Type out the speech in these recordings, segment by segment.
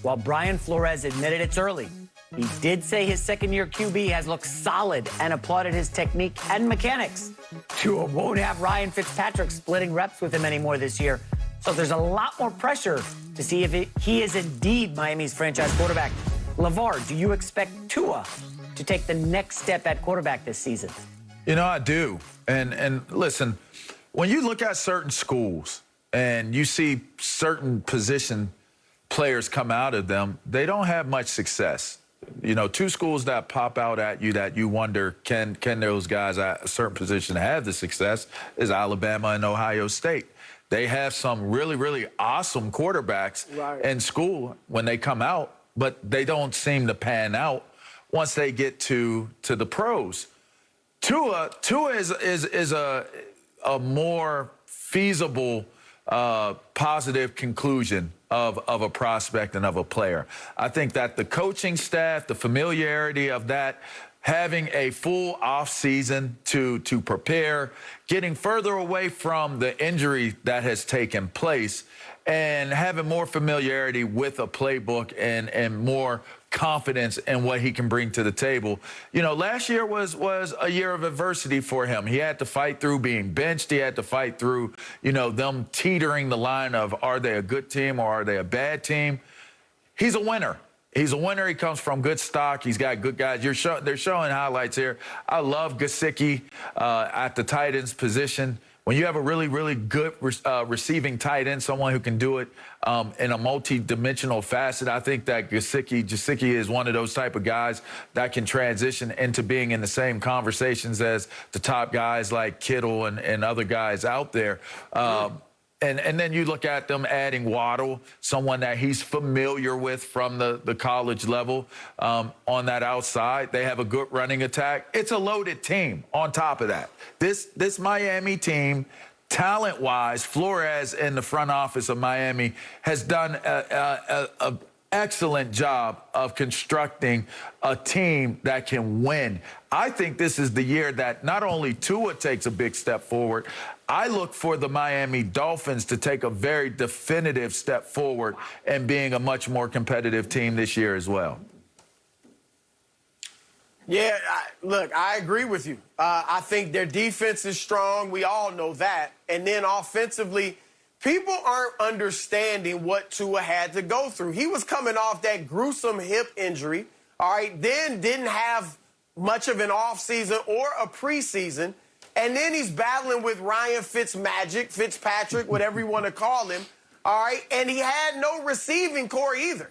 While Brian Flores admitted it's early, he did say his second-year QB has looked solid and applauded his technique and mechanics. Tua won't have Ryan Fitzpatrick splitting reps with him anymore this year, so there's a lot more pressure to see if he is indeed Miami's franchise quarterback. LeVar, do you expect Tua to take the next step at quarterback this season? You know, I do. And listen, when you look at certain schools and you see certain position players come out of them, they don't have much success. You know, two schools that pop out at you that you wonder, can those guys at a certain position have the success, is Alabama and Ohio State. They have some really, really awesome quarterbacks in school when they come out, but they don't seem to pan out once they get to the pros. Tua is a more feasible positive conclusion of a prospect and of a player. I think that the coaching staff, the familiarity of that, having a full offseason to prepare, getting further away from the injury that has taken place, and having more familiarity with a playbook and more confidence in what he can bring to the table. You know, last year was a year of adversity for him. He had to fight through being benched. He had to fight through, you know, them teetering the line of, are they a good team or are they a bad team? He's a winner. He's a winner. He comes from good stock. He's got good guys. They're showing highlights here. I love Gesicki at the tight end's position. When you have a really, really good receiving tight end, someone who can do it in a multi-dimensional facet, I think that Gesicki is one of those type of guys that can transition into being in the same conversations as the top guys like Kittle and other guys out there. And then you look at them adding Waddle, someone that he's familiar with from the college level on that outside. They have a good running attack. It's a loaded team on top of that. This Miami team, talent-wise, Flores in the front office of Miami has done an excellent job of constructing a team that can win. I think this is the year that not only Tua takes a big step forward, I look for the Miami Dolphins to take a very definitive step forward and being a much more competitive team this year as well. Yeah, look, I agree with you. I think their defense is strong. We all know that. And then offensively, people aren't understanding what Tua had to go through. He was coming off that gruesome hip injury, all right, then didn't have much of an offseason or a preseason, and then he's battling with Ryan Fitzpatrick, whatever you want to call him, all right, and he had no receiving core either.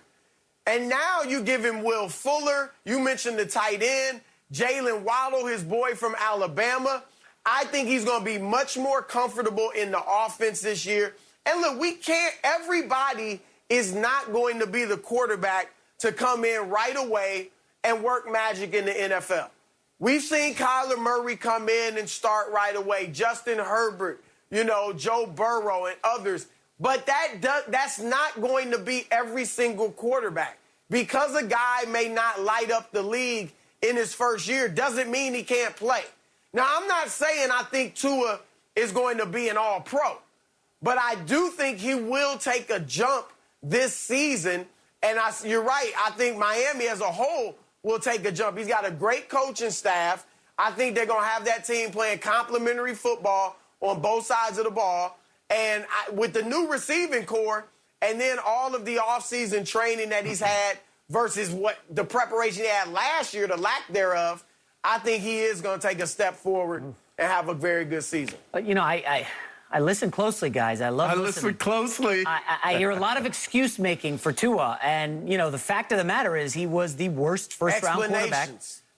And now you give him Will Fuller. You mentioned the tight end, Jalen Waddle, his boy from Alabama. I think he's going to be much more comfortable in the offense this year. And look, everybody is not going to be the quarterback to come in right away and work magic in the NFL. We've seen Kyler Murray come in and start right away, Justin Herbert, you know, Joe Burrow and others. But that's not going to be every single quarterback. Because a guy may not light up the league in his first year doesn't mean he can't play. Now, I'm not saying I think Tua is going to be an all-pro, but I do think he will take a jump this season. And you're right, I think Miami as a whole will take a jump. He's got a great coaching staff. I think they're going to have that team playing complementary football on both sides of the ball. And with the new receiving core and then all of the offseason training that he's had versus what the preparation he had last year, the lack thereof, I think he is going to take a step forward and have a very good season. But, you know, I listen closely, guys. I listen closely. I hear a lot of excuse-making for Tua. And, you know, the fact of the matter is he was the worst first-round quarterback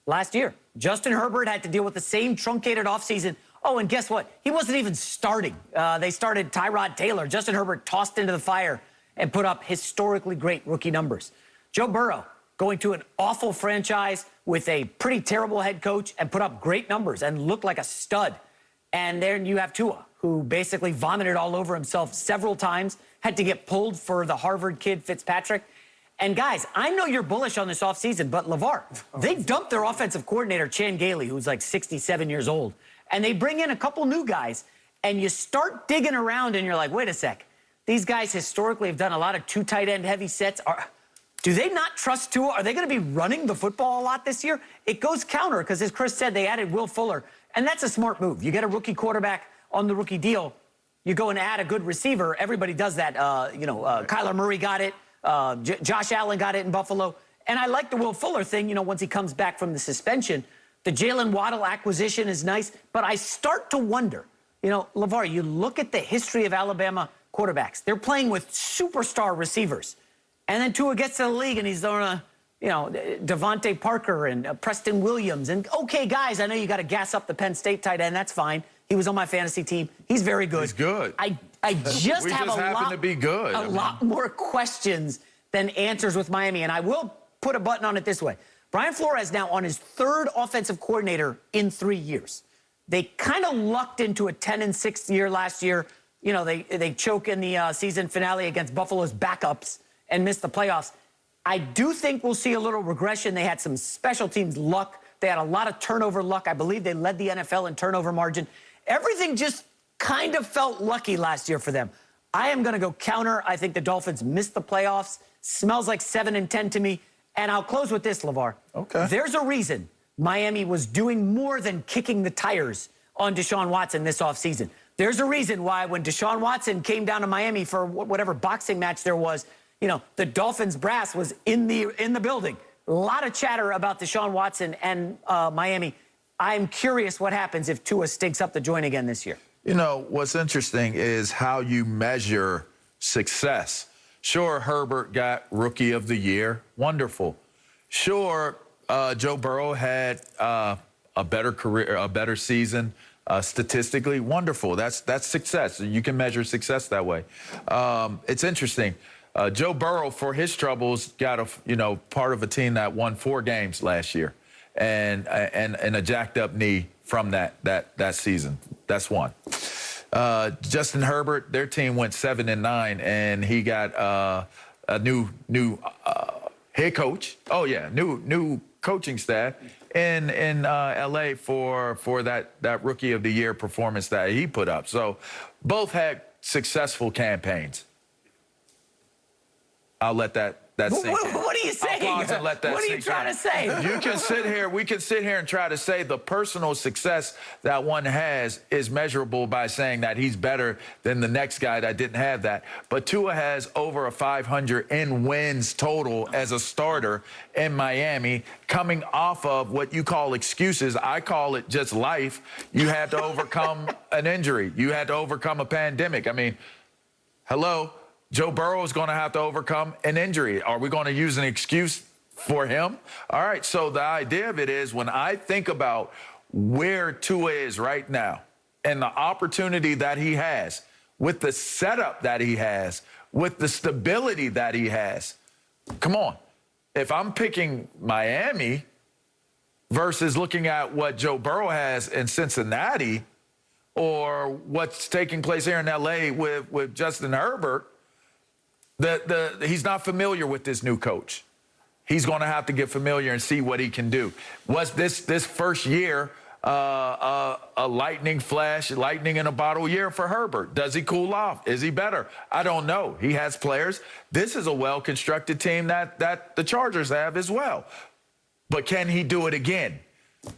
last year. Justin Herbert had to deal with the same truncated offseason. Oh, and guess what? He wasn't even starting. They started Tyrod Taylor. Justin Herbert tossed into the fire and put up historically great rookie numbers. Joe Burrow going to an awful franchise with a pretty terrible head coach and put up great numbers and looked like a stud. And then you have Tua, who basically vomited all over himself several times, had to get pulled for the Harvard kid Fitzpatrick. And guys, I know you're bullish on this offseason, but LeVar, they dumped their offensive coordinator, Chan Gailey, who's like 67 years old. And they bring in a couple new guys, and you start digging around, and you're like, wait a sec. These guys historically have done a lot of two tight end heavy sets. Do they not trust Tua? Are they going to be running the football a lot this year? It goes counter because, as Chris said, they added Will Fuller, and that's a smart move. You get a rookie quarterback on the rookie deal. You go and add a good receiver. Everybody does that. Kyler Murray got it. Josh Allen got it in Buffalo. And I like the Will Fuller thing, once he comes back from the suspension. The Jalen Waddle acquisition is nice. But I start to wonder, LeVar, you look at the history of Alabama quarterbacks. They're playing with superstar receivers. And then Tua gets to the league, and he's throwing Devontae Parker and Preston Williams. And, okay, guys, I know you got to gas up the Penn State tight end. That's fine. He was on my fantasy team. He's very good. He's good. I just have a lot more questions than answers with Miami. And I will put a button on it this way. Brian Flores now on his third offensive coordinator in 3 years. They kind of lucked into a 10-6 year last year. They choke in the season finale against Buffalo's backups and miss the playoffs. I do think we'll see a little regression. They had some special teams luck. They had a lot of turnover luck. I believe they led the NFL in turnover margin. Everything just kind of felt lucky last year for them. I am going to go counter. I think the Dolphins missed the playoffs. Smells like 7-10 to me. And I'll close with this, LeVar. Okay. There's a reason Miami was doing more than kicking the tires on Deshaun Watson this offseason. There's a reason why when Deshaun Watson came down to Miami for whatever boxing match there was, the Dolphins brass was in the building. A lot of chatter about Deshaun Watson and Miami. I'm curious what happens if Tua stinks up the joint again this year. What's interesting is how you measure success. Sure, Herbert got Rookie of the Year. Wonderful. Sure, Joe Burrow had a better career, a better season statistically. Wonderful. That's success. You can measure success that way. It's interesting. Joe Burrow, for his troubles, got part of a team that won 4 games last year, and a jacked up knee from that season. That's one. Justin Herbert, their team went 7-9, and he got a new head coach. Oh yeah, new coaching staff in LA for that Rookie of the Year performance that he put up. So both had successful campaigns. I'll let that sink in. What are you saying? I'll pause and let that what are you trying to say? We can sit here and try to say the personal success that one has is measurable by saying that he's better than the next guy that didn't have that. But Tua has over a 500 in wins total as a starter in Miami, coming off of what you call excuses. I call it just life. You had to overcome an injury. You had to overcome a pandemic. I mean, hello? Joe Burrow is going to have to overcome an injury. Are we going to use an excuse for him? All right, so the idea of it is when I think about where Tua is right now and the opportunity that he has, with the setup that he has, with the stability that he has, come on. If I'm picking Miami versus looking at what Joe Burrow has in Cincinnati or what's taking place here in L.A. with Justin Herbert, he's not familiar with this new coach. He's going to have to get familiar and see what he can do. Was this first year a lightning flash, lightning in a bottle year for Herbert? Does he cool off? Is he better? I don't know. He has players. This is a well-constructed team that the Chargers have as well. But can he do it again?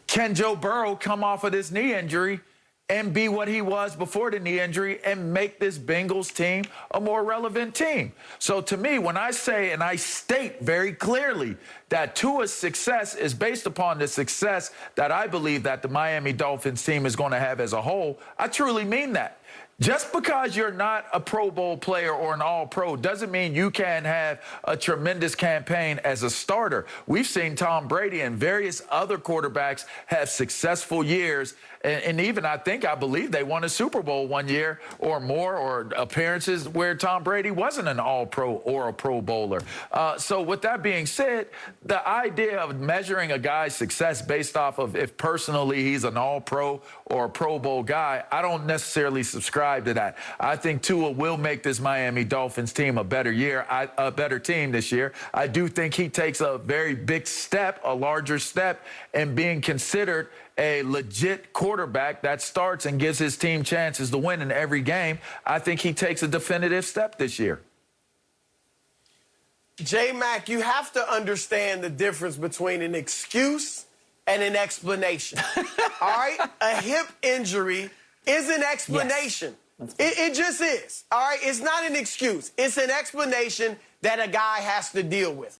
Can Joe Burrow come off of this knee injury and be what he was before the knee injury and make this Bengals team a more relevant team? So to me, when I say and I state very clearly that Tua's success is based upon the success that I believe that the Miami Dolphins team is going to have as a whole, I truly mean that. Just because you're not a Pro Bowl player or an All-Pro doesn't mean you can't have a tremendous campaign as a starter. We've seen Tom Brady and various other quarterbacks have successful years, and even I believe they won a Super Bowl one year or more, or appearances where Tom Brady wasn't an All-Pro or a Pro Bowler. So with that being said, the idea of measuring a guy's success based off of if personally he's an All-Pro or a Pro Bowl guy, I don't necessarily subscribe to that. I think Tua will make this Miami Dolphins team a better team this year. I do think he takes a very big step, a larger step, in being considered a legit quarterback that starts and gives his team chances to win in every game. I think he takes a definitive step this year. J-Mac, you have to understand the difference between an excuse and an explanation. All right? A hip injury is an explanation. Yes. It just is. All right? It's not an excuse. It's an explanation that a guy has to deal with.